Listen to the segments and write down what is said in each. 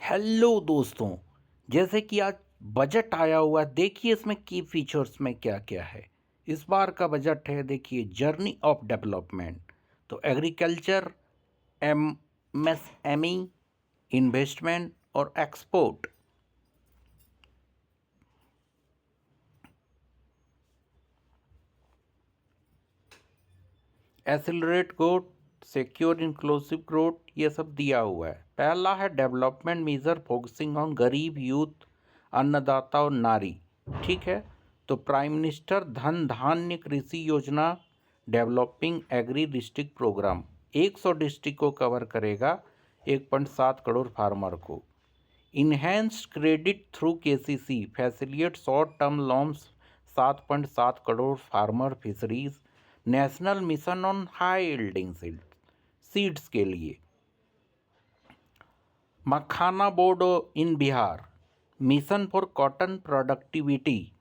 Hello दोस्तों। जैसे कि आज बजट आया हुआ है, देखिए इसमें की फीचर्स में क्या क्या है। इस बार का बजट है, देखिए, जर्नी ऑफ डेवलपमेंट। तो एग्रीकल्चर, एमएसएमई, इन्वेस्टमेंट और export. Accelerate growth, secure inclusive growth, ये सब दिया हुआ है। पहला है development major focusing on garib, youth, अन्नदाता और नारी। ठीक है। तो प्राइम मिनिस्टर धन Dhaanya Krishi Yojana, developing agri district programme 100 district को कवर करेगा, 1.7 करोड़ फार्मर को। Enhanced credit through KCC facilitate short term loans, 7.7 crore farmer fisheries. National mission on high yielding seeds के लिए। Makhana board in Bihar, mission for cotton productivity,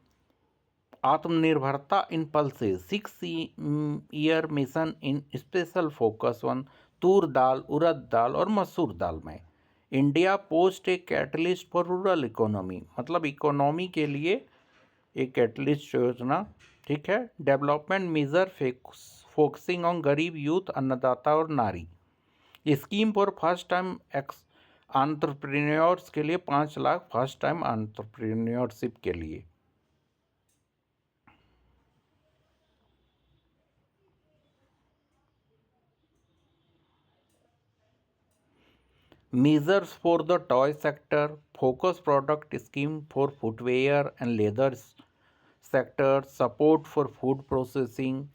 Aatmanirbharta in pulses, 6 year mission in special focus on tur dal, urad dal और मसूर दाल में। India post a catalyst for rural economy, मतलब economy के लिए एक catalyst योजना। ठीक है। Development major focusing on garib, youth, अन्नदाता और नारी। Scheme for first time x entrepreneurs के लिए 5 लाख फर्स्ट टाइम एंटरप्रेन्योरशिप के लिए। Measures for the toy sector, focus product scheme for footwear and leather sector, support for food processing।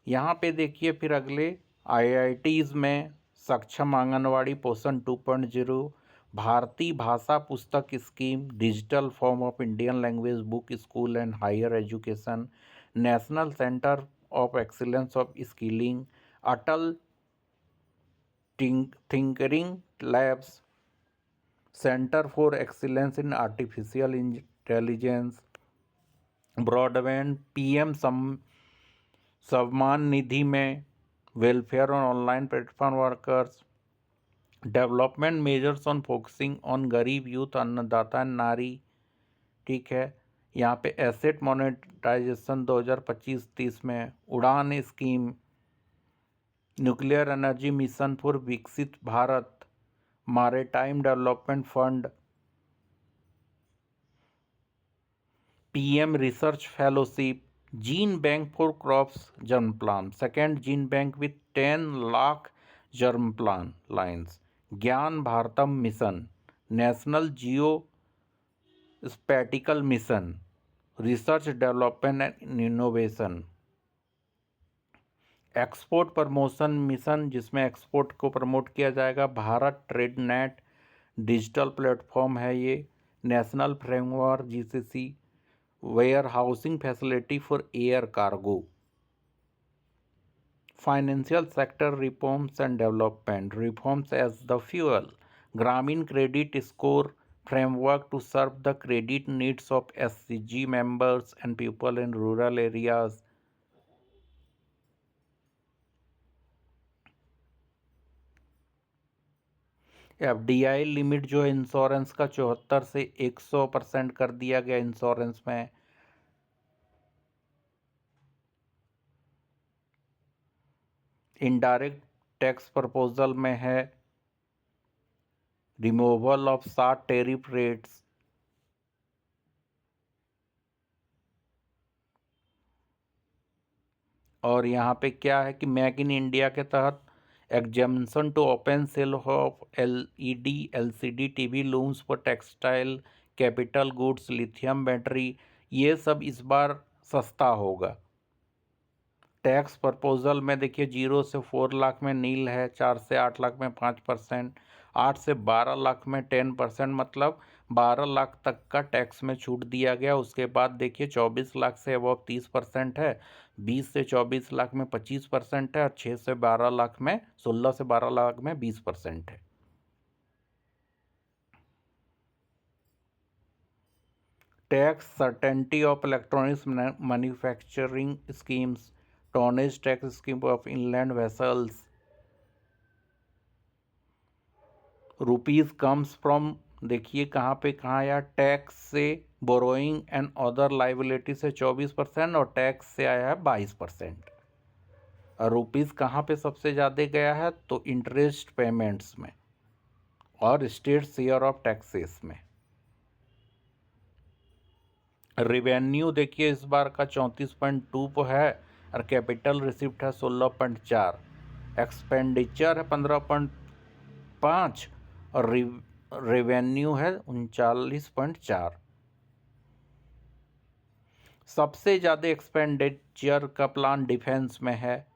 यहाँ पे देखिए फिर अगले आईआईटीज़ में सक्षम आंगनवाड़ी पोषण 2.0, Bharatiya Bhasha Pustak scheme, digital form of Indian language book school and higher education, national centre of excellence of skilling, Atal tinkering labs, centre for excellence in artificial intelligence, broadband, PM Samman Nidhi में, welfare on online platform workers, development measures on focusing on garib, youth, annadata nari. ठीक है। यहाँ पे asset monetization 2025-30 में, Udan scheme, nuclear energy mission for Viksit Bharat, maritime development fund, PM research fellowship, gene bank for crops germplasm, second gene bank with 10 lakh germplasm lines, Gyan Bharatam mission, national geo spatial mission, research development and innovation, export promotion mission, जिसमें export को promote किया जाएगा, Bharat trade net digital platform है ये, national framework GCC, warehousing facility for air cargo, financial sector reforms and development, reforms as the fuel, Grameen credit score framework to serve the credit needs of SCG members and people in rural areas। FDI limit जो है insurance का 74 से 100% कर दिया गया insurance में। Indirect tax proposal में है रिमूवल ऑफ 60 टैरिफ रेट्स। और यहाँ पे क्या है कि मेक इन इंडिया के तहत exemption to open cell of LED LCD TV looms for textile, capital goods, lithium battery, ये सब इस बार सस्ता होगा। टैक्स प्रपोजल में देखिए 0 से 4 लाख में नील है, 4 से 8 लाख में 5%, 8 से 12 लाख में 10%, मतलब 12 लाख तक का टैक्स में छूट दिया गया। उसके बाद देखिए 24 लाख से अबव 30% है, 20 से 24 लाख में 25% है और 6 से 12 लाख में 16 से 12 लाख में 20% है। Tax certainty of electronics manufacturing schemes, tonnage tax scheme of inland vessels, rupees comes from देखिए कहाँ पे कहाँ आया, टैक्स से, बोरोइंग एंड अदर लाइबिलिटी से 24% और टैक्स से आया है 22%। और रुपीज़ कहाँ पे सबसे ज़्यादा गया है, तो इंटरेस्ट पेमेंट्स में और स्टेट शेयर ऑफ टैक्सेस में। रिवेन्यू देखिए इस बार का 34.2 पे है और कैपिटल रिसिप्ट है 16.4, एक्सपेंडिचर है 15.5 और रेवेन्यू है 39.4। सबसे ज़्यादा एक्सपेंडिचर का प्लान डिफेंस में है,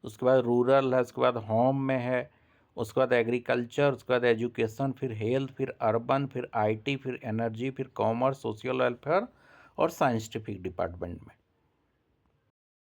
उसके बाद रूरल है, उसके बाद होम में है, उसके बाद एग्रीकल्चर, उसके बाद एजुकेशन, फिर हेल्थ, फिर अर्बन, फिर आईटी, फिर एनर्जी, फिर कॉमर्स, सोशल वेलफेयर और साइंटिफिक डिपार्टमेंट में।